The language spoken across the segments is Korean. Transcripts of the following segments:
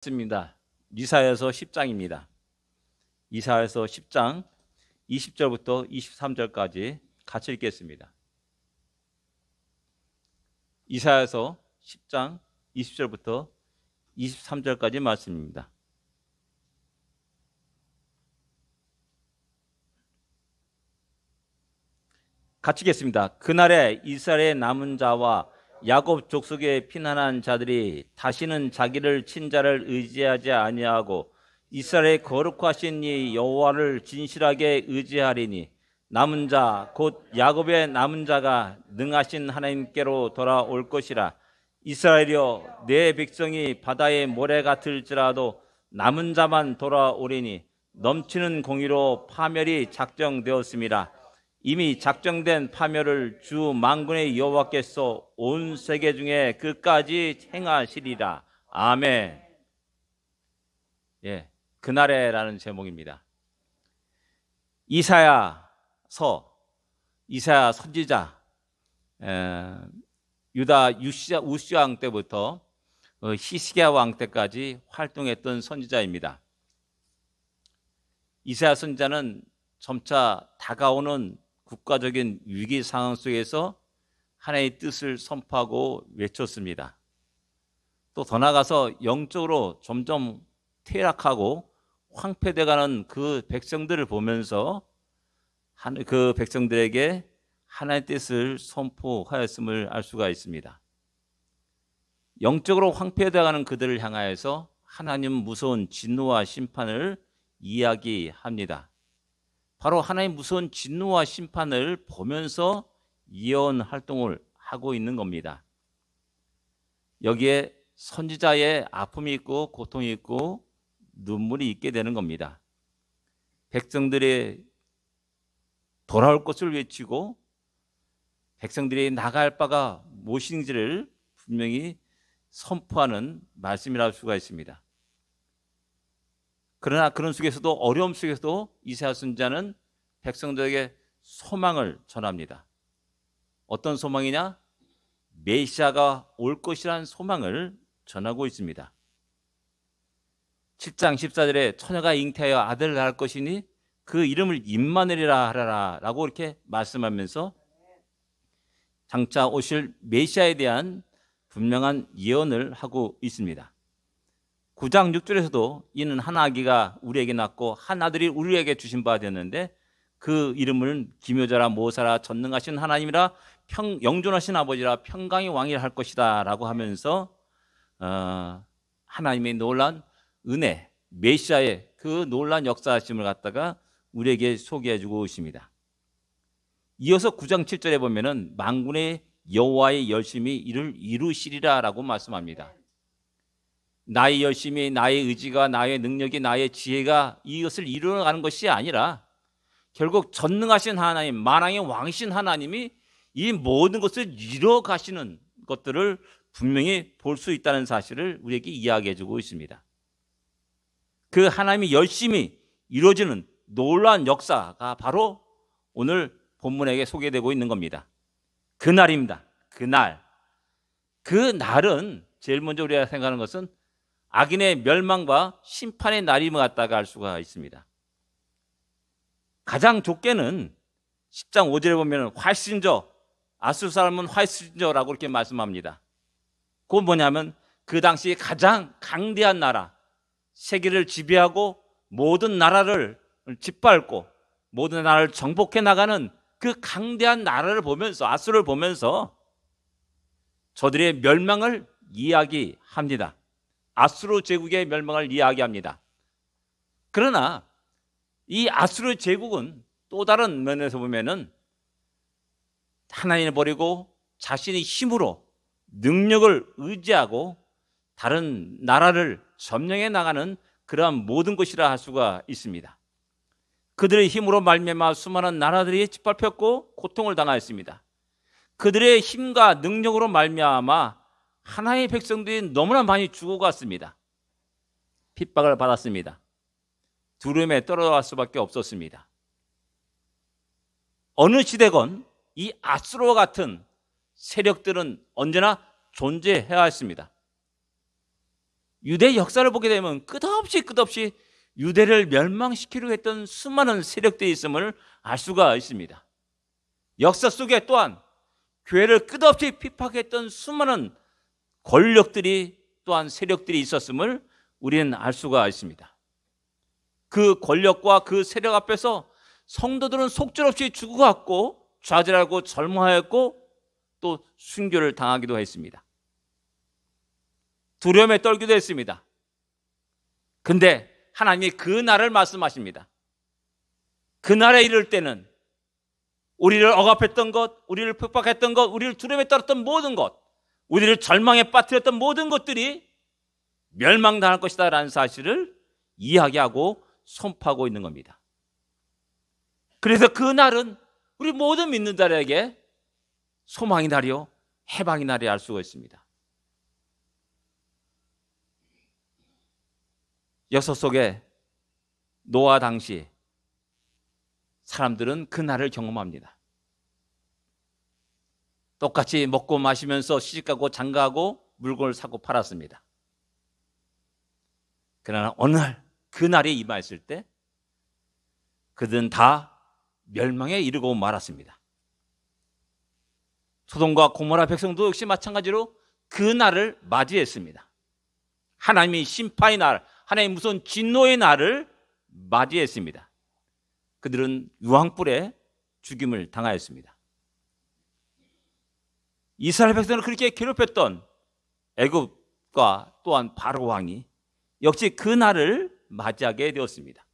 있습니다. 이사야서 10장입니다. 이사야서 10장 20절부터 23절까지 같이 읽겠습니다. 이사야서 10장 20절부터 23절까지 말씀입니다. 같이 읽겠습니다. 그날에 이스라엘의 남은 자와 야곱 족속에 피난한 자들이 다시는 자기를 친자를 의지하지 아니하고 이스라엘의 거룩하신 이 여호와를 진실하게 의지하리니 남은 자 곧 야곱의 남은 자가 능하신 하나님께로 돌아올 것이라. 이스라엘이여 내 백성이 바다의 모래 같을지라도 남은 자만 돌아오리니 넘치는 공의로 파멸이 작정되었습니다. 이미 작정된 파멸을 주 만군의 여호와께서 온 세계 중에 끝까지 행하시리라. 아멘. 그날에라는 제목입니다. 이사야 선지자, 유다 우시아 왕 때부터 히스기야 왕 때까지 활동했던 선지자입니다. 이사야 선지자는 점차 다가오는 국가적인 위기 상황 속에서 하나님의 뜻을 선포하고 외쳤습니다. 또 더 나아가서 영적으로 점점 퇴락하고 황폐돼가는 그 백성들을 보면서 그 백성들에게 하나님의 뜻을 선포하였음을 알 수가 있습니다. 영적으로 황폐돼가는 그들을 향하여서 하나님 무서운 진노와 심판을 이야기합니다. 바로 하나님의 무서운 진노와 심판을 보면서 예언 활동을 하고 있는 겁니다. 여기에 선지자의 아픔이 있고 고통이 있고 눈물이 있게 되는 겁니다. 백성들이 돌아올 것을 외치고 백성들이 나갈 바가 무엇인지를 분명히 선포하는 말씀이라고 할 수가 있습니다. 그러나 그런 속에서도 어려움 속에서도 이사야 선지자는 백성들에게 소망을 전합니다. 어떤 소망이냐? 메시아가 올 것이라는 소망을 전하고 있습니다. 7장 14절에 처녀가 잉태하여 아들을 낳을 것이니 그 이름을 임마누엘이라 하라라 라고 이렇게 말씀하면서 장차 오실 메시아에 대한 분명한 예언을 하고 있습니다. 9장 6절에서도 이는 한 아기가 우리에게 낳고 한 아들이 우리에게 주신 바 되었는데 그 이름을 기묘자라 모사라 전능하신 하나님이라 영존하신 아버지라 평강의 왕이라 할 것이다 라고 하면서 하나님의 놀란 은혜, 메시아의 그 놀란 역사하심을 갖다가 우리에게 소개해주고 있습니다. 이어서 9장 7절에 보면은 만군의 여호와의 열심히 이를 이루시리라 라고 말씀합니다. 나의 열심이, 나의 의지가, 나의 능력이, 나의 지혜가 이것을 이루어가는 것이 아니라 결국 전능하신 하나님, 만왕의 왕이신 하나님이 이 모든 것을 이루어가시는 것들을 분명히 볼 수 있다는 사실을 우리에게 이야기해 주고 있습니다. 그 하나님이 열심히 이루어지는 놀라운 역사가 바로 오늘 본문에게 소개되고 있는 겁니다. 그날입니다. 그날. 그 날은 제일 먼저 우리가 생각하는 것은 악인의 멸망과 심판의 날임을 갖다가 알 수가 있습니다. 가장 좁게는 10장 5절에 보면 활신저, 아수르 사람은 활신저라고 이렇게 말씀합니다. 그건 뭐냐면 그 당시 가장 강대한 나라, 세계를 지배하고 모든 나라를 짓밟고 모든 나라를 정복해 나가는 그 강대한 나라를 보면서, 아수르를 보면서 저들의 멸망을 이야기합니다. 아수르 제국의 멸망을 이야기합니다. 그러나 이 아수르 제국은 또 다른 면에서 보면은 하나님을 버리고 자신의 힘으로 능력을 의지하고 다른 나라를 점령해 나가는 그러한 모든 것이라 할 수가 있습니다. 그들의 힘으로 말미암아 수많은 나라들이 짓밟혔고 고통을 당하였습니다. 그들의 힘과 능력으로 말미암아 하나님의 백성들이 너무나 많이 죽어갔습니다. 핍박을 받았습니다. 두려움에 떨어갈 수밖에 없었습니다. 어느 시대건 이 아수르와 같은 세력들은 언제나 존재해야 했습니다. 유대 역사를 보게 되면 끝없이 유대를 멸망시키려고 했던 수많은 세력들이 있음을 알 수가 있습니다. 역사 속에 또한 교회를 끝없이 핍박했던 수많은 권력들이 또한 세력들이 있었음을 우리는 알 수가 있습니다. 그 권력과 그 세력 앞에서 성도들은 속절없이 죽어갔고 좌절하고 절망하였고 또 순교를 당하기도 했습니다. 두려움에 떨기도 했습니다. 근데 하나님이 그 날을 말씀하십니다. 그 날에 이를 때는 우리를 억압했던 것, 우리를 핍박했던 것, 우리를 두려움에 떨었던 모든 것, 우리를 절망에 빠뜨렸던 모든 것들이 멸망당할 것이다 라는 사실을 이야기하고 선포하고 있는 겁니다. 그래서 그 날은 우리 모든 믿는 자들에게 소망의 날이요 해방의 날이 알 수가 있습니다. 역사 속에 노아 당시 사람들은 그 날을 경험합니다. 똑같이 먹고 마시면서 시집가고 장가가고 물건을 사고 팔았습니다. 그러나 어느 날 그 날이 임하였을 때 그들은 다 멸망에 이르고 말았습니다. 소돔과 고모라 백성도 역시 마찬가지로 그 날을 맞이했습니다. 하나님의 심판의 날, 하나님의 무서운 진노의 날을 맞이했습니다. 그들은 유황불에 죽임을 당하였습니다. 이스라엘 백성을 그렇게 괴롭혔던 애굽과 또한 바로 왕이 역시 그 날을 맞이하게 되었습니다.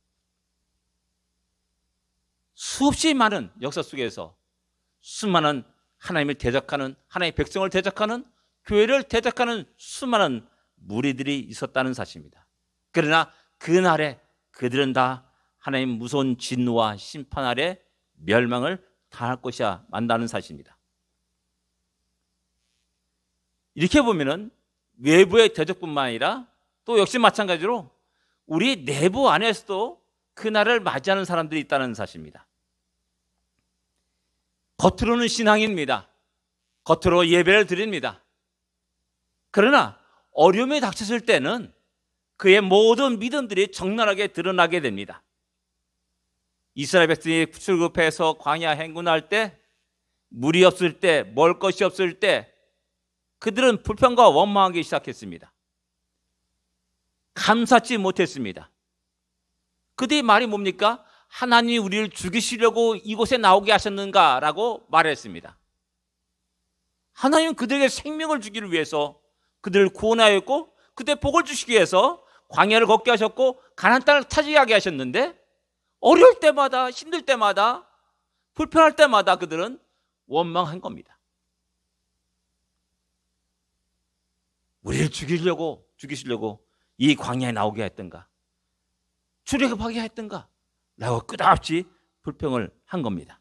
수없이 많은 역사 속에서 수많은 하나님을 대적하는, 하나님의 백성을 대적하는, 교회를 대적하는 수많은 무리들이 있었다는 사실입니다. 그러나 그 날에 그들은 다 하나님 무서운 진노와 심판 아래 멸망을 당할 것이야 만다는 사실입니다. 이렇게 보면은 외부의 대적뿐만 아니라 또 역시 마찬가지로 우리 내부 안에서도 그날을 맞이하는 사람들이 있다는 사실입니다. 겉으로는 신앙입니다. 겉으로 예배를 드립니다. 그러나 어려움이 닥쳤을 때는 그의 모든 믿음들이 적나라하게 드러나게 됩니다. 이스라엘 백성이 출굽해서 광야 행군할 때, 물이 없을 때, 먹을 것이 없을 때 그들은 불평과 원망하기 시작했습니다. 감사치 못했습니다. 그들의 말이 뭡니까? 하나님이 우리를 죽이시려고 이곳에 나오게 하셨는가라고 말했습니다. 하나님은 그들에게 생명을 주기를 위해서 그들을 구원하였고 그들의 복을 주시기 위해서 광야를 걷게 하셨고 가나안 땅을 차지하게 하셨는데 어려울 때마다, 힘들 때마다, 불편할 때마다 그들은 원망한 겁니다. 우리를 죽이시려고 이 광야에 나오게 했던가, 출애굽하게 했던가 라고 끝없이 불평을 한 겁니다.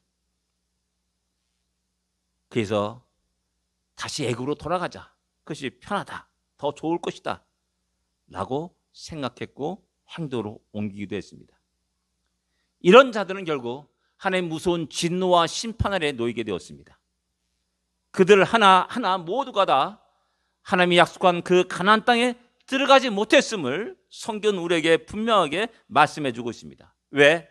그래서 다시 애굽으로 돌아가자, 그것이 편하다, 더 좋을 것이다 라고 생각했고 행동으로 옮기기도 했습니다. 이런 자들은 결국 하나님의 무서운 진노와 심판 아래 놓이게 되었습니다. 그들 하나하나 모두가 다 하나님이 약속한 그 가나안 땅에 들어가지 못했음을 성경은 우리에게 분명하게 말씀해 주고 있습니다. 왜?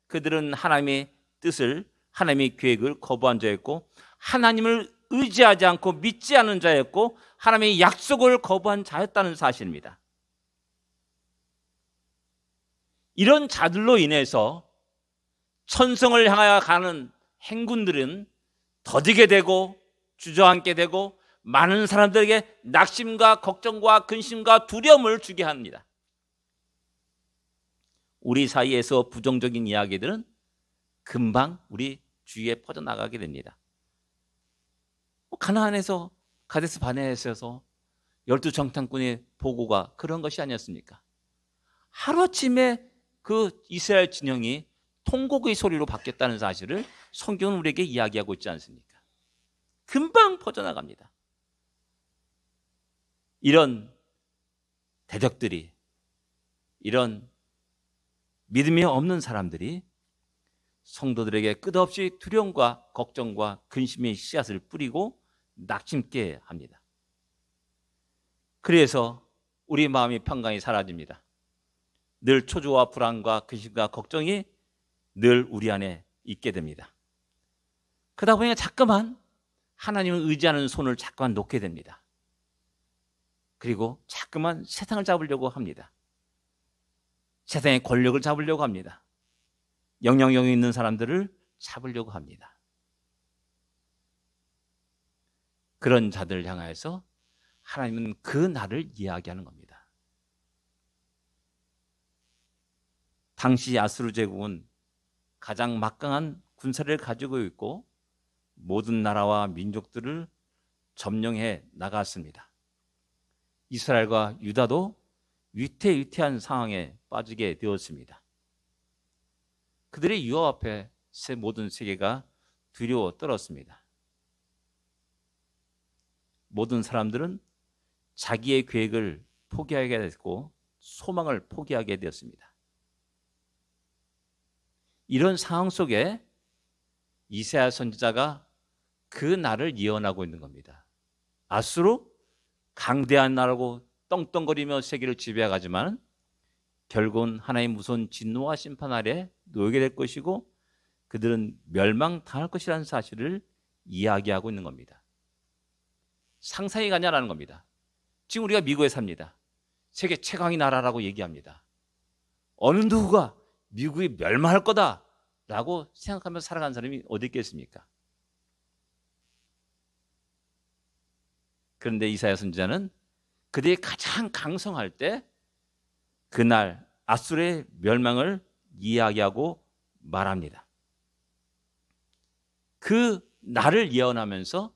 그들은 하나님의 뜻을, 하나님의 계획을 거부한 자였고 하나님을 의지하지 않고 믿지 않은 자였고 하나님의 약속을 거부한 자였다는 사실입니다. 이런 자들로 인해서 천성을 향하여 가는 행군들은 더디게 되고 주저앉게 되고 많은 사람들에게 낙심과 걱정과 근심과 두려움을 주게 합니다. 우리 사이에서 부정적인 이야기들은 금방 우리 주위에 퍼져나가게 됩니다. 가나안에서 가데스 바네아에서 12정탐꾼의 보고가 그런 것이 아니었습니까? 하루아침에 그 이스라엘 진영이 통곡의 소리로 바뀌었다는 사실을 성경은 우리에게 이야기하고 있지 않습니까? 금방 퍼져나갑니다. 이런 대적들이, 이런 믿음이 없는 사람들이 성도들에게 끝없이 두려움과 걱정과 근심의 씨앗을 뿌리고 낙심케 합니다. 그래서 우리 마음이 평강이 사라집니다. 늘 초조와 불안과 근심과 걱정이 늘 우리 안에 있게 됩니다. 그러다 보니 자꾸만 하나님을 의지하는 손을 자꾸만 놓게 됩니다. 그리고 자꾸만 세상을 잡으려고 합니다. 세상의 권력을 잡으려고 합니다. 영향력이 있는 사람들을 잡으려고 합니다. 그런 자들을 향해서 하나님은 그 날을 이야기하는 겁니다. 당시 아수르 제국은 가장 막강한 군사를 가지고 있고 모든 나라와 민족들을 점령해 나갔습니다. 이스라엘과 유다도 위태위태한 상황에 빠지게 되었습니다. 그들의 유혹 앞에 모든 세계가 두려워 떨었습니다. 모든 사람들은 자기의 계획을 포기하게 됐고 소망을 포기하게 되었습니다. 이런 상황 속에 이사야 선지자가 그 날을 예언하고 있는 겁니다. 아수르 강대한 나라고 떵떵거리며 세계를 지배하지만 결국은 하나님의 무서운 진노와 심판 아래 놓이게 될 것이고 그들은 멸망당할 것이라는 사실을 이야기하고 있는 겁니다. 상상이 가냐라는 겁니다. 지금 우리가 미국에 삽니다. 세계 최강의 나라라고 얘기합니다. 어느 누구가 미국이 멸망할 거다라고 생각하며 살아가는 사람이 어디 있겠습니까? 그런데 이사야 선지자는 그들이 가장 강성할 때 그날 아수르의 멸망을 이야기하고 말합니다. 그 날을 예언하면서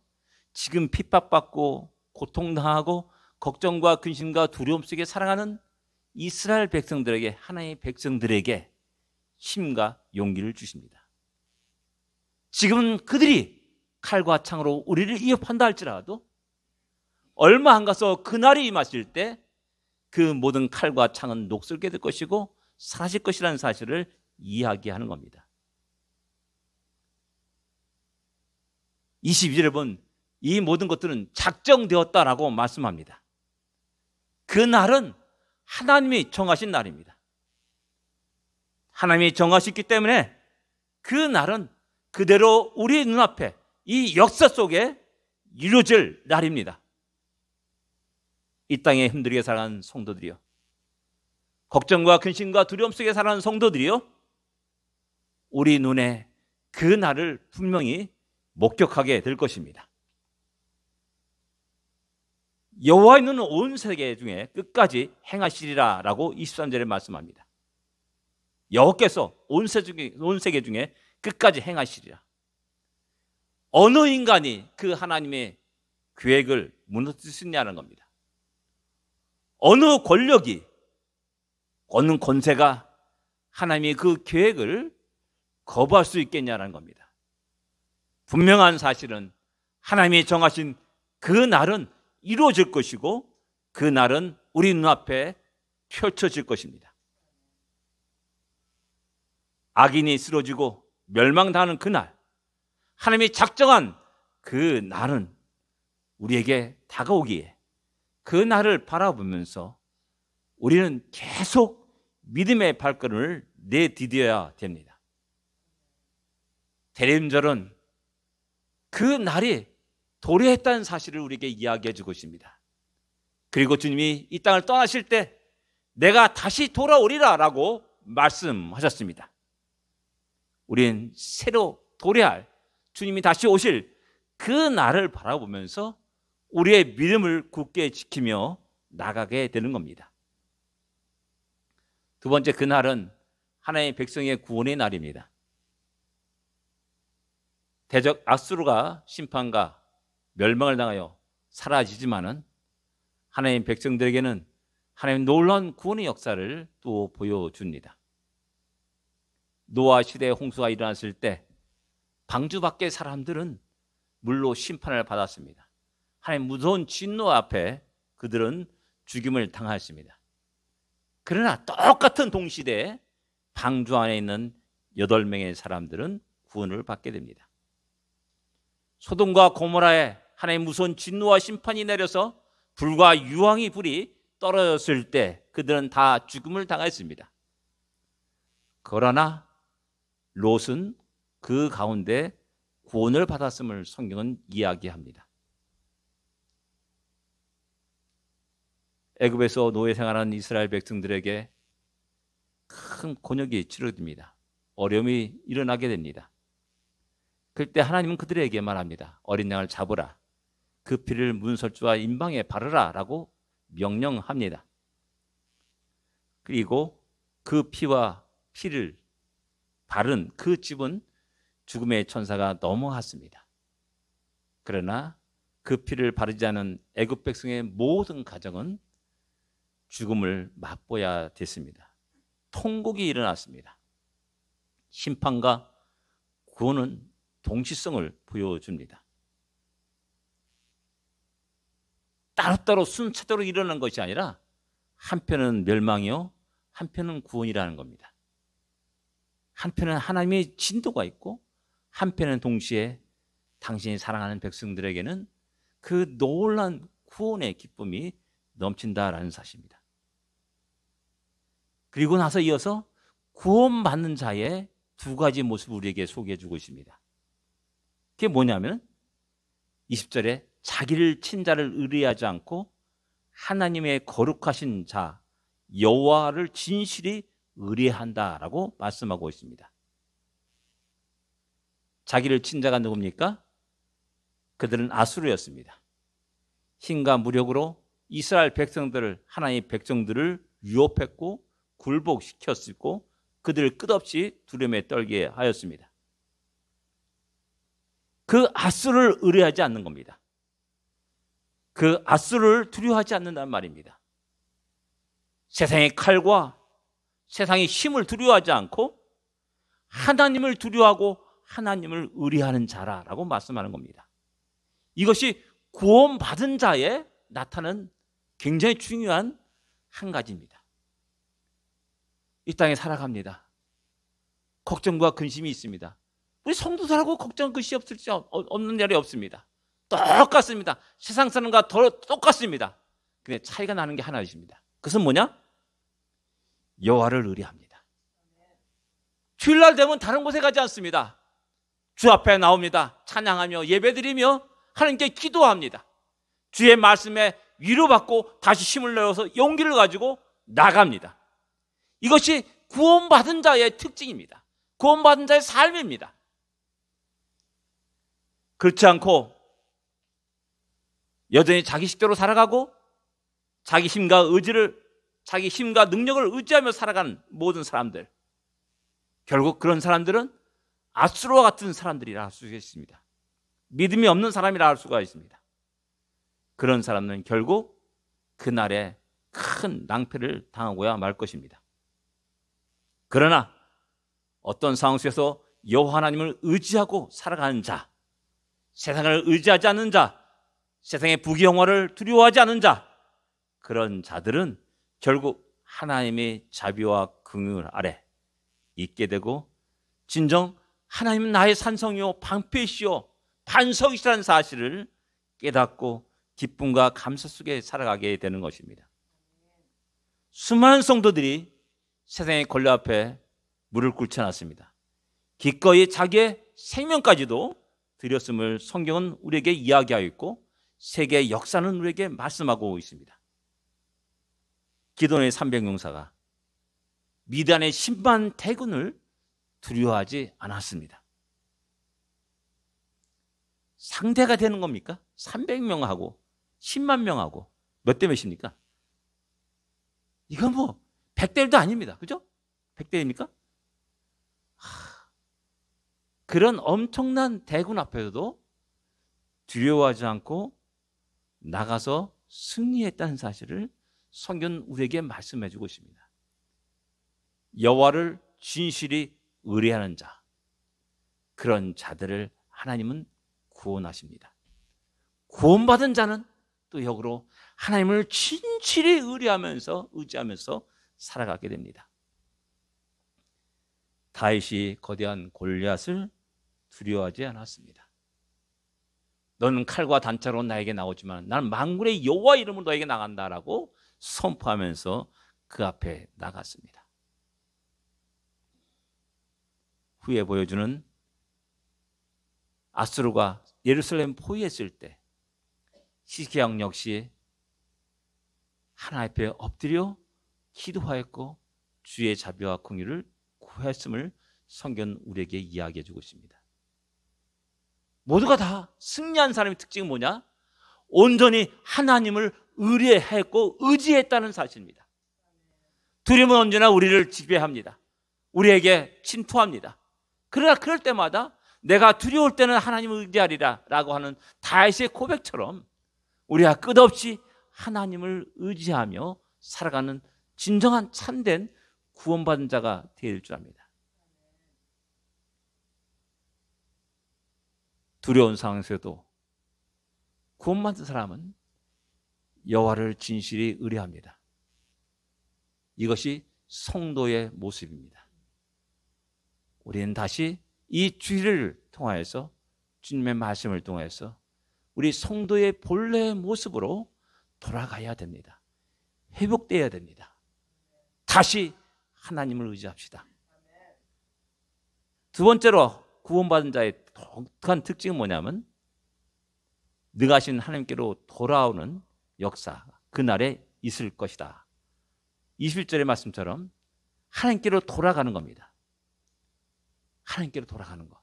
지금 핍박받고 고통당하고 걱정과 근심과 두려움 속에 살아가는 이스라엘 백성들에게, 하나님의 백성들에게 힘과 용기를 주십니다. 지금은 그들이 칼과 창으로 우리를 위협한다 할지라도 얼마 안 가서 그날이 임하실 때 그 모든 칼과 창은 녹슬게 될 것이고 사라질 것이라는 사실을 이야기하는 겁니다. 22절에 보면 이 모든 것들은 작정되었다라고 말씀합니다. 그 날은 하나님이 정하신 날입니다. 하나님이 정하셨기 때문에 그 날은 그대로 우리 눈앞에 이 역사 속에 이루어질 날입니다. 이 땅에 힘들게 살아가는 성도들이요, 걱정과 근심과 두려움 속에 살아가는 성도들이요, 우리 눈에 그 날을 분명히 목격하게 될 것입니다. 여호와의 눈은 온 세계 중에 끝까지 행하시리라 라고 23절에 말씀합니다. 여호와께서 온 세계 중에 끝까지 행하시리라. 어느 인간이 그 하나님의 계획을 무너뜨릴 수 있냐는 겁니다. 어느 권력이, 어느 권세가 하나님의 그 계획을 거부할 수 있겠냐는 겁니다. 분명한 사실은 하나님이 정하신 그 날은 이루어질 것이고 그 날은 우리 눈앞에 펼쳐질 것입니다. 악인이 쓰러지고 멸망당하는 그날, 하나님이 작정한 그 날은 우리에게 다가오기에 그 날을 바라보면서 우리는 계속 믿음의 발걸음을 내디뎌야 됩니다. 대림절은 그 날이 도래했다는 사실을 우리에게 이야기해 주고 있습니다. 그리고 주님이 이 땅을 떠나실 때 내가 다시 돌아오리라 라고 말씀하셨습니다. 우리는 새로 도래할, 주님이 다시 오실 그 날을 바라보면서 우리의 믿음을 굳게 지키며 나가게 되는 겁니다. 두 번째, 그 날은 하나님의 백성의 구원의 날입니다. 대적 아수르가 심판과 멸망을 당하여 사라지지만은 하나님의 백성들에게는 하나님의 놀라운 구원의 역사를 또 보여줍니다. 노아 시대의 홍수가 일어났을 때 방주 밖의 사람들은 물로 심판을 받았습니다. 하나님 무서운 진노 앞에 그들은 죽임을 당하였습니다. 그러나 똑같은 동시대에 방주 안에 있는 8명의 사람들은 구원을 받게 됩니다. 소돔과 고모라에 하나님 무서운 진노와 심판이 내려서 불과 유황이 불이 떨어졌을 때 그들은 다 죽음을 당했습니다. 그러나 롯은 그 가운데 구원을 받았음을 성경은 이야기합니다. 애굽에서 노예 생활하는 이스라엘 백성들에게 큰 곤욕이 치러집니다. 어려움이 일어나게 됩니다. 그때 하나님은 그들에게 말합니다. 어린 양을 잡으라. 그 피를 문설주와 임방에 바르라 라고 명령합니다. 그리고 그 피와 피를 바른 그 집은 죽음의 천사가 넘어갔습니다. 그러나 그 피를 바르지 않은 애굽 백성의 모든 가정은 죽음을 맛보아야 됐습니다. 통곡이 일어났습니다. 심판과 구원은 동시성을 보여줍니다. 따로따로 순차적으로 일어난 것이 아니라 한편은 멸망이요, 한편은 구원이라는 겁니다. 한편은 하나님의 진도가 있고 한편은 동시에 당신이 사랑하는 백성들에게는 그 놀라운 구원의 기쁨이 넘친다라는 사실입니다. 그리고 나서 이어서 구원받는 자의 두 가지 모습을 우리에게 소개해 주고 있습니다. 그게 뭐냐면 20절에 자기를 친 자를 의뢰하지 않고 하나님의 거룩하신 자 여호와를 진실히 의뢰한다라고 말씀하고 있습니다. 자기를 친 자가 누굽니까? 그들은 아수르였습니다. 힘과 무력으로 이스라엘 백성들을, 하나님의 백성들을 유혹했고 굴복시켰고 그들을 끝없이 두려움에 떨게 하였습니다. 그 아수르를 의뢰하지 않는 겁니다. 그 아수르를 두려워하지 않는다는 말입니다. 세상의 칼과 세상의 힘을 두려워하지 않고 하나님을 두려워하고 하나님을 의뢰하는 자라라고 말씀하는 겁니다. 이것이 구원받은 자에 나타나는 굉장히 중요한 한 가지입니다. 이 땅에 살아갑니다. 걱정과 근심이 있습니다. 우리 성도들하고 걱정, 근심이 없는 자리 없습니다. 똑같습니다. 세상 사람과 똑같습니다. 근데 차이가 나는 게 하나 있습니다. 그것은 뭐냐? 여호와를 의뢰합니다. 주일날 되면 다른 곳에 가지 않습니다. 주 앞에 나옵니다. 찬양하며 예배드리며 하나님께 기도합니다. 주의 말씀에 위로받고 다시 힘을 내어서 용기를 가지고 나갑니다. 이것이 구원받은 자의 특징입니다. 구원받은 자의 삶입니다. 그렇지 않고 여전히 자기 식대로 살아가고 자기 힘과 능력을 의지하며 살아가는 모든 사람들, 결국 그런 사람들은 아수르와 같은 사람들이라 할 수 있습니다. 믿음이 없는 사람이라 할 수가 있습니다. 그런 사람은 결국 그날에 큰 낭패를 당하고야 말 것입니다. 그러나 어떤 상황 속에서 여호와 하나님을 의지하고 살아가는 자, 세상을 의지하지 않는 자, 세상의 부귀영화를 두려워하지 않는 자, 그런 자들은 결국 하나님의 자비와 긍휼 아래 있게 되고 진정 하나님은 나의 산성이요 방패시요 반석이시라는 사실을 깨닫고 기쁨과 감사 속에 살아가게 되는 것입니다. 수많은 성도들이 세상의 권리 앞에 무릎 꿇지 않았습니다. 기꺼이 자기의 생명까지도 드렸음을 성경은 우리에게 이야기하고 있고 세계의 역사는 우리에게 말씀하고 있습니다. 기도원의 300용사가 미디안의 10만 대군을 두려워하지 않았습니다. 상대가 되는 겁니까? 300명하고 10만 명하고 몇 대 몇입니까? 이건 뭐 100대 1도 아닙니다. 그죠? 100대입니까? 그런 엄청난 대군 앞에서도 두려워하지 않고 나가서 승리했다는 사실을 성경은 우리에게 말씀해 주고 있습니다. 여호와를 진실히 의뢰하는 자, 그런 자들을 하나님은 구원하십니다. 구원받은 자는 또 역으로 하나님을 진실히 의지하면서 살아가게 됩니다. 다윗이 거대한 골리앗을 두려워하지 않았습니다. 너는 칼과 단차로 나에게 나오지만 나는 만군의 여호와 이름으로 너에게 나간다라고 선포하면서 그 앞에 나갔습니다. 후에 보여주는 아수르가 예루살렘 포위했을 때 시기양 역시 하나님 앞에 엎드려 기도하였고 주의 자비와 긍휼을 구했음을 성경은 우리에게 이야기해 주고 있습니다. 모두가 다 승리한 사람의 특징은 뭐냐? 온전히 하나님을 의뢰했고 의지했다는 사실입니다. 두려움은 언제나 우리를 지배합니다. 우리에게 침투합니다. 그러나 그럴 때마다 내가 두려울 때는 하나님을 의지하리라 라고 하는 다윗의 고백처럼 우리가 끝없이 하나님을 의지하며 살아가는 진정한 참된 구원받은 자가 되어야 될 줄 압니다. 두려운 상황에서도 구원받은 사람은 여호와를 진실히 의뢰합니다. 이것이 성도의 모습입니다. 우리는 다시 이 주일을 통하여서 주님의 말씀을 통해서 우리 성도의 본래의 모습으로 돌아가야 됩니다. 회복되어야 됩니다. 다시 하나님을 의지합시다. 두 번째로 구원받은 자의 독특한 특징은 뭐냐면 능하신 하나님께로 돌아오는 역사, 그날에 있을 것이다. 21절의 말씀처럼 하나님께로 돌아가는 겁니다. 하나님께로 돌아가는 것,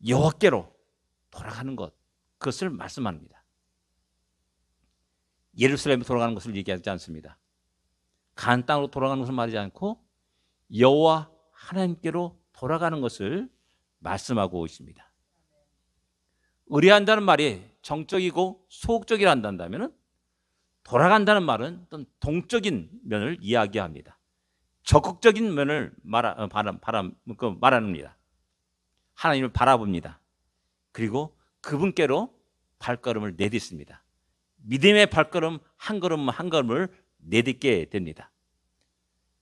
여호와께로 돌아가는 것, 그것을 말씀합니다. 예루살렘에 돌아가는 것을 얘기하지 않습니다. 가나안 땅으로 돌아가는 것을 말하지 않고 여호와 하나님께로 돌아가는 것을 말씀하고 있습니다. 의뢰한다는 말이 정적이고 소극적이라 한다면 돌아간다는 말은 어떤 동적인 면을 이야기합니다. 적극적인 면을 말합니다. 하나님을 바라봅니다. 그리고 그분께로 발걸음을 내딛습니다. 믿음의 발걸음 한 걸음 한 걸음을 내딛게 됩니다.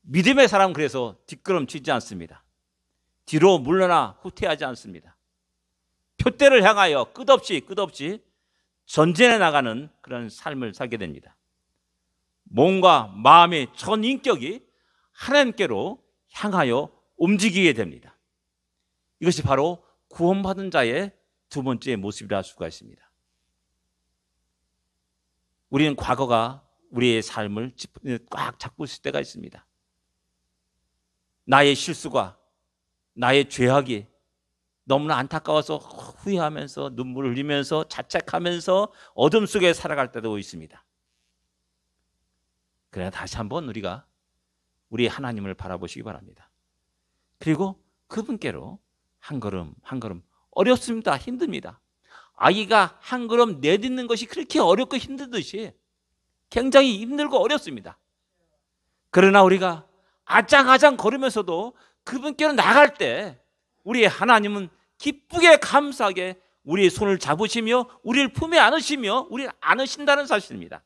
믿음의 사람은 그래서 뒷걸음치지 않습니다. 뒤로 물러나 후퇴하지 않습니다. 표대를 향하여 끝없이 전진해 나가는 그런 삶을 살게 됩니다. 몸과 마음의 전 인격이 하나님께로 향하여 움직이게 됩니다. 이것이 바로 구원받은 자의 두 번째 모습이라 할 수가 있습니다. 우리는 과거가 우리의 삶을 꽉 잡고 있을 때가 있습니다. 나의 실수가, 나의 죄악이 너무나 안타까워서 후회하면서 눈물을 흘리면서 자책하면서 어둠 속에 살아갈 때도 있습니다. 그러나 다시 한번 우리가 우리 하나님을 바라보시기 바랍니다. 그리고 그분께로 한 걸음 한 걸음, 어렵습니다. 힘듭니다. 아기가 한 걸음 내딛는 것이 그렇게 어렵고 힘들듯이 굉장히 힘들고 어렵습니다. 그러나 우리가 아장아장 걸으면서도 그분께로 나갈 때 우리 하나님은 기쁘게 감사하게 우리의 손을 잡으시며 우리를 품에 안으시며 우리를 안으신다는 사실입니다.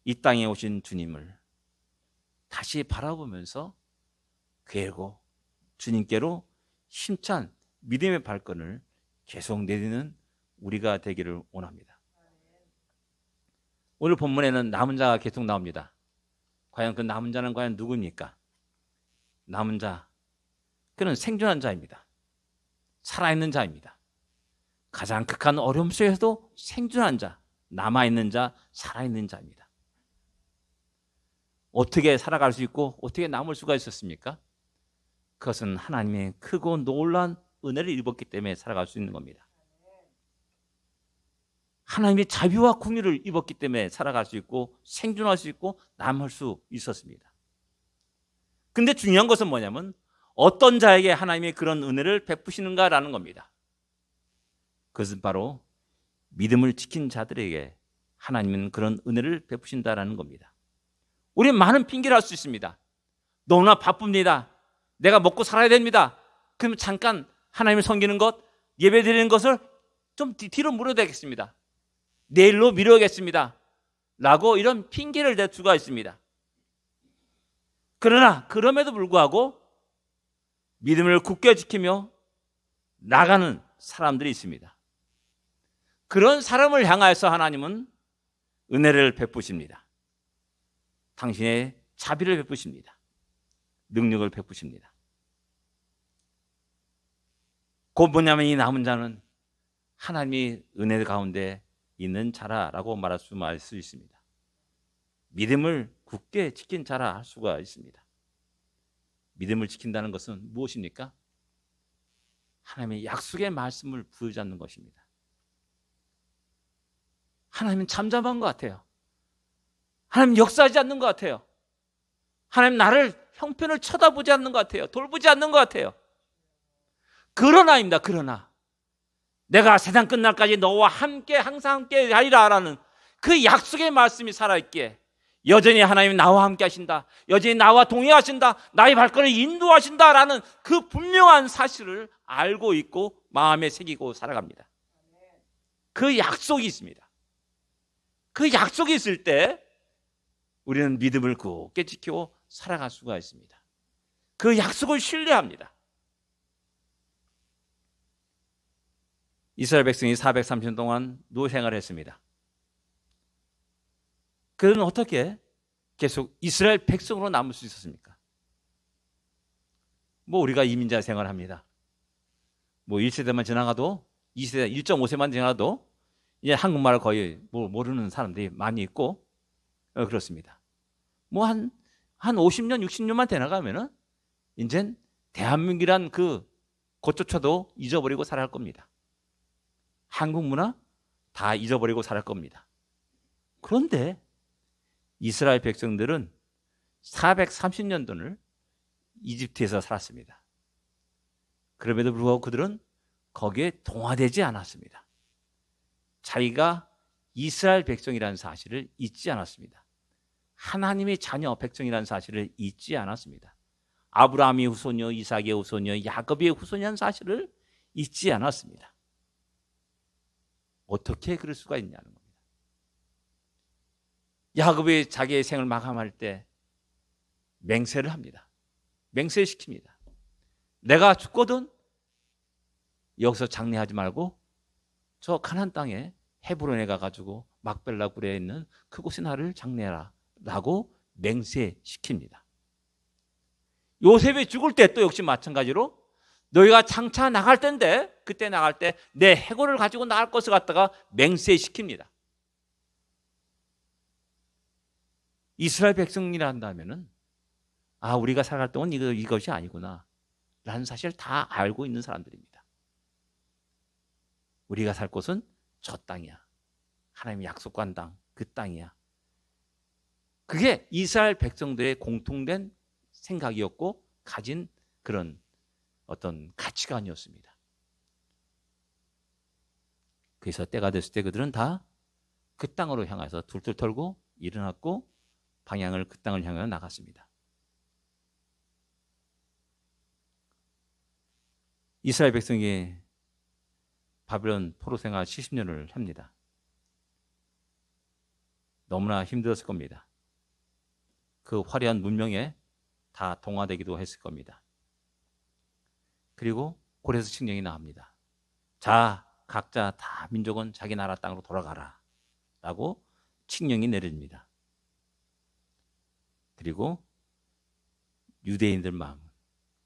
이 땅에 오신 주님을 다시 바라보면서 그리고 주님께로 힘찬 믿음의 발걸음을 계속 내딛는 우리가 되기를 원합니다. 오늘 본문에는 남은 자가 계속 나옵니다. 과연 그 남은 자는 과연 누구입니까? 남은 자, 그는 생존한 자입니다. 살아있는 자입니다. 가장 극한 어려움 속에서도 생존한 자, 남아있는 자, 살아있는 자입니다. 어떻게 살아갈 수 있고 어떻게 남을 수가 있었습니까? 그것은 하나님의 크고 놀라운 은혜를 입었기 때문에 살아갈 수 있는 겁니다. 하나님의 자비와 긍휼을 입었기 때문에 살아갈 수 있고 생존할 수 있고 남을 수 있었습니다. 근데 중요한 것은 뭐냐면 어떤 자에게 하나님의 그런 은혜를 베푸시는가라는 겁니다. 그것은 바로 믿음을 지킨 자들에게 하나님은 그런 은혜를 베푸신다라는 겁니다. 우리는 많은 핑계를 할 수 있습니다. 너무나 바쁩니다. 내가 먹고 살아야 됩니다. 그러면 잠깐 하나님을 섬기는 것, 예배 드리는 것을 좀 뒤로 물어대겠습니다. 내일로 미루겠습니다. 라고 이런 핑계를 댈 수가 있습니다. 그러나 그럼에도 불구하고 믿음을 굳게 지키며 나가는 사람들이 있습니다. 그런 사람을 향하여서 하나님은 은혜를 베푸십니다. 당신의 자비를 베푸십니다. 능력을 베푸십니다. 곧 뭐냐면 이 남은 자는 하나님이 은혜 가운데 있는 자라라고 말할 수 있습니다. 믿음을 굳게 지킨 자라 할 수가 있습니다. 믿음을 지킨다는 것은 무엇입니까? 하나님의 약속의 말씀을 부여잡는 것입니다. 하나님은 잠잠한 것 같아요. 하나님 역사하지 않는 것 같아요. 하나님 나를 형편을 쳐다보지 않는 것 같아요. 돌보지 않는 것 같아요. 그러나입니다. 그러나 내가 세상 끝날까지 너와 함께 항상 함께 하리라 라는 그 약속의 말씀이 살아있기에 여전히 하나님이 나와 함께 하신다. 여전히 나와 동행하신다. 나의 발걸음을 인도하신다라는 그 분명한 사실을 알고 있고 마음에 새기고 살아갑니다. 그 약속이 있습니다. 그 약속이 있을 때 우리는 믿음을 굳게 지키고 살아갈 수가 있습니다. 그 약속을 신뢰합니다. 이스라엘 백성이 430년 동안 노생활을 했습니다. 그들은 어떻게 계속 이스라엘 백성으로 남을 수 있었습니까? 우리가 이민자 생활합니다. 1세대만 지나가도 2세대, 1.5세만 지나가도 이제 한국말을 거의 모르는 사람들이 많이 있고 그렇습니다. 한 50년, 60년만 지나가면은 이젠 대한민국이란 그 곳조차도 잊어버리고 살아갈 겁니다. 한국 문화 다 잊어버리고 살아갈 겁니다. 그런데 이스라엘 백성들은 430년도를 이집트에서 살았습니다. 그럼에도 불구하고 그들은 거기에 동화되지 않았습니다. 자기가 이스라엘 백성이라는 사실을 잊지 않았습니다. 하나님의 자녀 백성이라는 사실을 잊지 않았습니다. 아브라함의 후손이요, 이삭의 후손이요, 야곱의 후손이라는 사실을 잊지 않았습니다. 어떻게 그럴 수가 있냐는 겁니다. 야곱이 자기의 생을 마감할 때 맹세를 합니다. 맹세시킵니다. 내가 죽거든 여기서 장례하지 말고 저 가나안 땅에 헤브론에 가가지고 막벨라 굴에 있는 그곳에 나를 장례하라 라고 맹세시킵니다. 요셉이 죽을 때 또 역시 마찬가지로 너희가 장차 나갈 때인데 그때 나갈 때 내 해골을 가지고 나갈 것을 갖다가 맹세시킵니다. 이스라엘 백성이라 한다면은 우리가 살아갈 동안 이것이 아니구나 라는 사실을 다 알고 있는 사람들입니다. 우리가 살 곳은 저 땅이야. 하나님의 약속한 땅, 그 땅이야. 그게 이스라엘 백성들의 공통된 생각이었고 가진 그런 어떤 가치관이었습니다. 그래서 때가 됐을 때 그들은 다 그 땅으로 향해서 둘둘 털고 일어났고 방향을 그 땅을 향해 나갔습니다. 이스라엘 백성이 바벨론 포로 생활 70년을 합니다. 너무나 힘들었을 겁니다. 그 화려한 문명에 다 동화되기도 했을 겁니다. 그리고 고레스 칙령이 나옵니다. 자, 각자 다 민족은 자기 나라 땅으로 돌아가라 라고 칙령이 내려집니다. 그리고 유대인들 마음,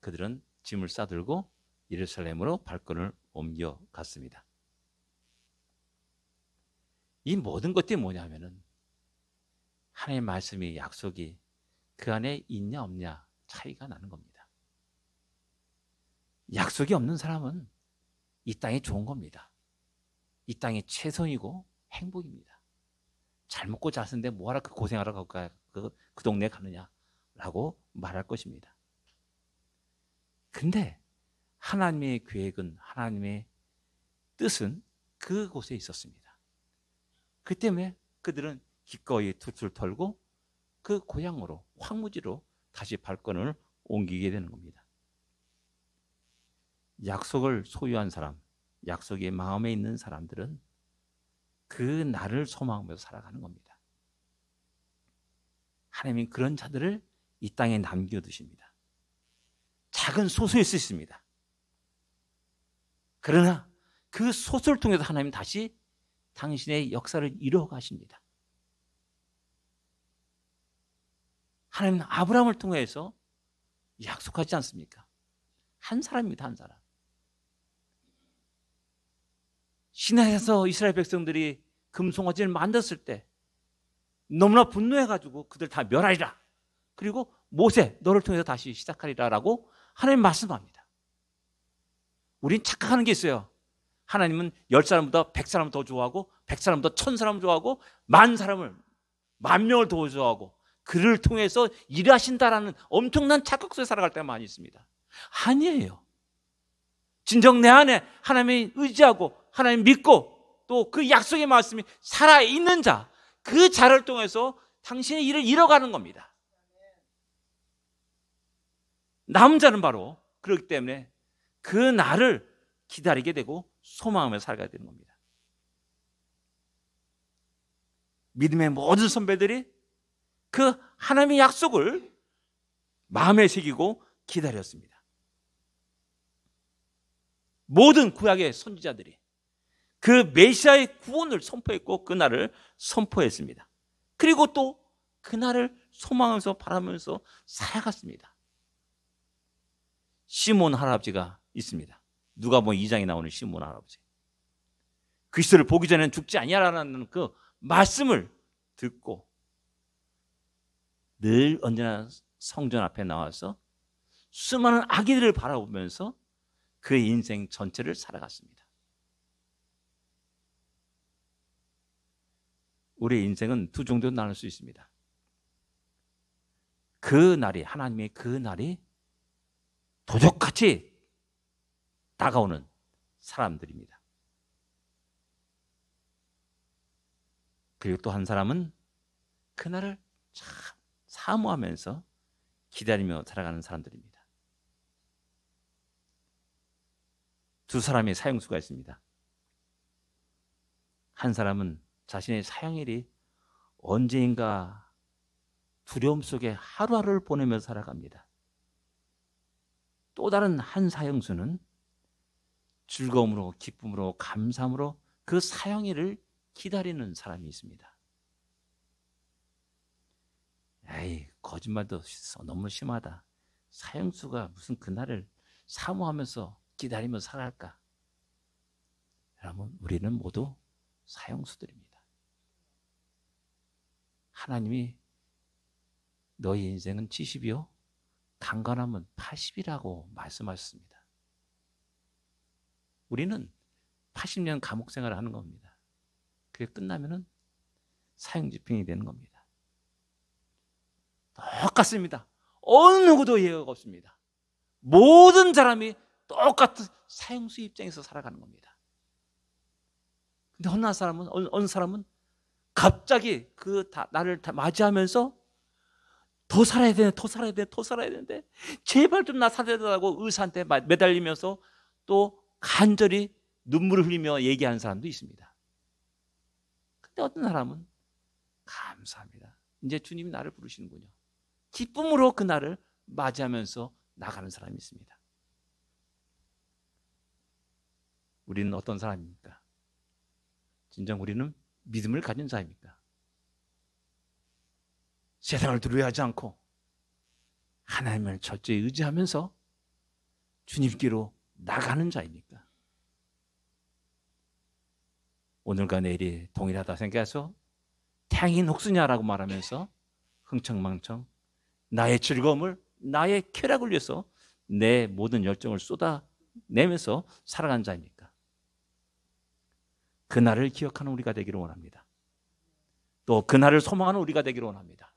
그들은 짐을 싸들고 예루살렘으로 발걸음을 옮겨갔습니다. 이 모든 것들이 뭐냐면은 하나님의 말씀이 약속이 그 안에 있냐 없냐 차이가 나는 겁니다. 약속이 없는 사람은 이 땅이 좋은 겁니다. 이 땅이 최선이고 행복입니다. 잘 먹고 잘 쓰는데 뭐하러 그 고생하러 갈까? 그 동네에 가느냐라고 말할 것입니다. 근데 하나님의 계획은, 하나님의 뜻은 그곳에 있었습니다. 그 때문에 그들은 기꺼이 툴툴 털고 그 고향으로, 황무지로 다시 발걸음을 옮기게 되는 겁니다. 약속을 소유한 사람, 약속이 마음에 있는 사람들은 그 날을 소망하면서 살아가는 겁니다. 하나님은 그런 자들을 이 땅에 남겨두십니다. 작은 소수일 수 있습니다. 그러나 그 소수를 통해서 하나님은 다시 당신의 역사를 이루어 가십니다. 하나님은 아브라함을 통해서 약속하지 않습니까? 한 사람입니다, 한 사람. 시내에서 이스라엘 백성들이 금송아지를 만들었을 때 너무나 분노해가지고 그들 다 멸하리라. 그리고 모세, 너를 통해서 다시 시작하리라라고 하나님 말씀합니다. 우린 착각하는 게 있어요. 하나님은 10사람보다 100사람 더 좋아하고 100사람보다 1000사람 좋아하고 10,000사람을 10,000명을 더 좋아하고 그를 통해서 일하신다라는 엄청난 착각 속에 살아갈 때가 많이 있습니다. 아니에요. 진정 내 안에 하나님을 의지하고 하나님 믿고 또 그 약속의 말씀이 살아있는 자, 그 자를 통해서 당신의 일을 이뤄가는 겁니다. 남은 자는 바로 그렇기 때문에 그 날을 기다리게 되고 소망하며 살아가야 되는 겁니다. 믿음의 모든 선배들이 그 하나님의 약속을 마음에 새기고 기다렸습니다. 모든 구약의 선지자들이 그 메시아의 구원을 선포했고 그날을 선포했습니다. 그리고 또 그날을 소망하면서 바라면서 살아갔습니다. 시몬 할아버지가 있습니다. 누가복음 2장에 나오는 시몬 할아버지. 그리스도를 보기 전에는 죽지 아니하라는 그 말씀을 듣고 늘 언제나 성전 앞에 나와서 수많은 아기들을 바라보면서 그의 인생 전체를 살아갔습니다. 우리의 인생은 두 정도로 나눌 수 있습니다. 그 날이, 하나님의 그 날이 도적같이 다가오는 사람들입니다. 그리고 또 한 사람은 그날을 참 사모하면서 기다리며 살아가는 사람들입니다. 두 사람의 사형수가 있습니다. 한 사람은 자신의 사형일이 언제인가 두려움 속에 하루하루를 보내며 살아갑니다. 또 다른 한 사형수는 즐거움으로, 기쁨으로, 감사함으로 그 사형일을 기다리는 사람이 있습니다. 에이, 거짓말도 너무 심하다. 사형수가 무슨 그날을 사모하면서 기다리며 살아갈까? 여러분, 우리는 모두 사형수들입니다. 하나님이 너희 인생은 70이요 강건하면 80이라고 말씀하셨습니다. 우리는 80년 감옥 생활을 하는 겁니다. 그게 끝나면은 사형집행이 되는 겁니다. 똑같습니다. 어느 누구도 예외가 없습니다. 모든 사람이 똑같은 사형수 입장에서 살아가는 겁니다. 근데 어느 사람은 갑자기 나를 맞이하면서 더 살아야 되는데 제발 좀 나 살려달라고 의사한테 매달리면서 또 간절히 눈물을 흘리며 얘기하는 사람도 있습니다. 근데 어떤 사람은 감사합니다. 이제 주님이 나를 부르시는군요. 기쁨으로 그 날을 맞이하면서 나가는 사람이 있습니다. 우리는 어떤 사람입니까? 진정 우리는 믿음을 가진 자입니까? 세상을 두려워하지 않고 하나님을 철저히 의지하면서 주님께로 나가는 자입니까? 오늘과 내일이 동일하다 생각해서 태양이 녹수냐라고 말하면서 흥청망청 나의 즐거움을, 나의 쾌락을 위해서 내 모든 열정을 쏟아내면서 살아가는 자입니까? 그날을 기억하는 우리가 되기를 원합니다. 또 그날을 소망하는 우리가 되기를 원합니다.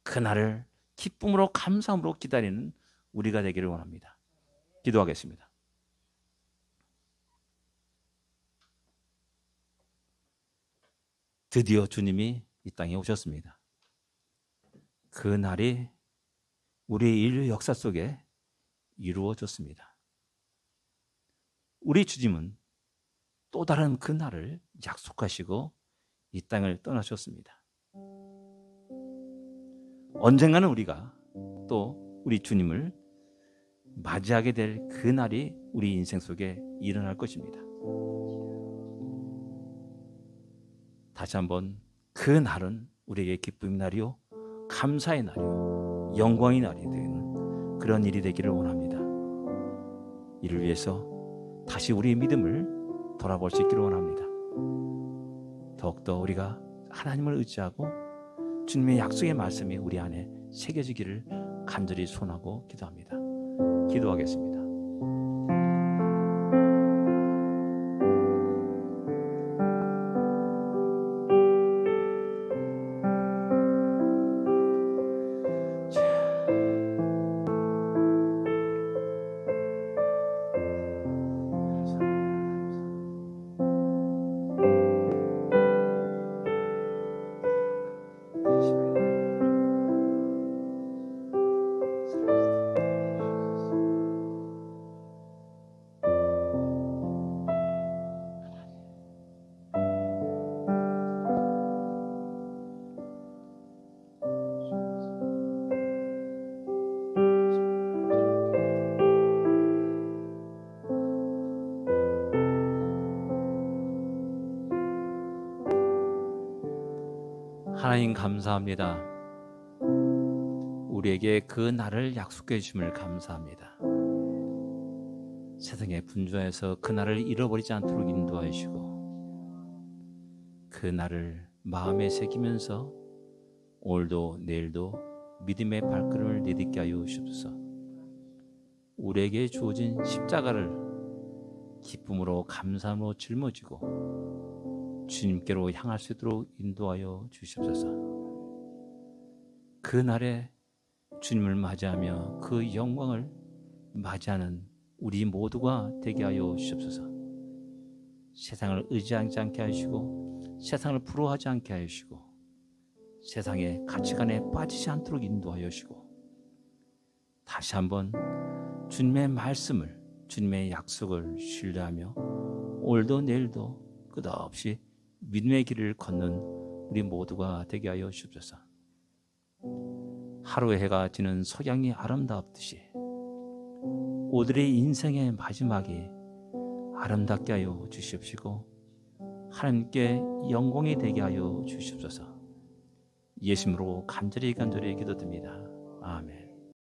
그날을 기쁨으로 감사함으로 기다리는 우리가 되기를 원합니다. 기도하겠습니다. 드디어 주님이 이 땅에 오셨습니다. 그 날이 우리 인류 역사 속에 이루어졌습니다. 우리 주님은 또 다른 그 날을 약속하시고 이 땅을 떠나셨습니다. 언젠가는 우리가 또 우리 주님을 맞이하게 될 그 날이 우리 인생 속에 일어날 것입니다. 다시 한번 그 날은 우리에게 기쁨의 날이요, 감사의 날이요, 영광의 날이 되는 그런 일이 되기를 원합니다. 이를 위해서 다시 우리의 믿음을 돌아볼 수 있기를 원합니다. 더욱더 우리가 하나님을 의지하고 주님의 약속의 말씀이 우리 안에 새겨지기를 간절히 소원하고 기도합니다. 기도하겠습니다. 하나님 감사합니다. 우리에게 그 날을 약속해 주심을 감사합니다. 세상의 분주해서 그 날을 잃어버리지 않도록 인도하여 주시고 그 날을 마음에 새기면서 오늘도 내일도 믿음의 발걸음을 내딛게 하여 주옵소서. 우리에게 주어진 십자가를 기쁨으로 감사함으로 짊어지고 주님께로 향할 수 있도록 인도하여 주시옵소서. 그 날에 주님을 맞이하며 그 영광을 맞이하는 우리 모두가 되게 하여 주시옵소서. 세상을 의지하지 않게 하시고 세상을 부러워하지 않게 하시고 세상의 가치관에 빠지지 않도록 인도하여 주시고 다시 한번 주님의 말씀을, 주님의 약속을 신뢰하며 오늘도 내일도 끝없이 믿음의 길을 걷는 우리 모두가 되게 하여 주옵소서. 하루의 해가 지는 석양이 아름답듯이 오늘의 인생의 마지막이 아름답게 하여 주시옵시고 하나님께 영광이 되게 하여 주시옵소서. 예수님으로 간절히 기도드립니다. 아멘.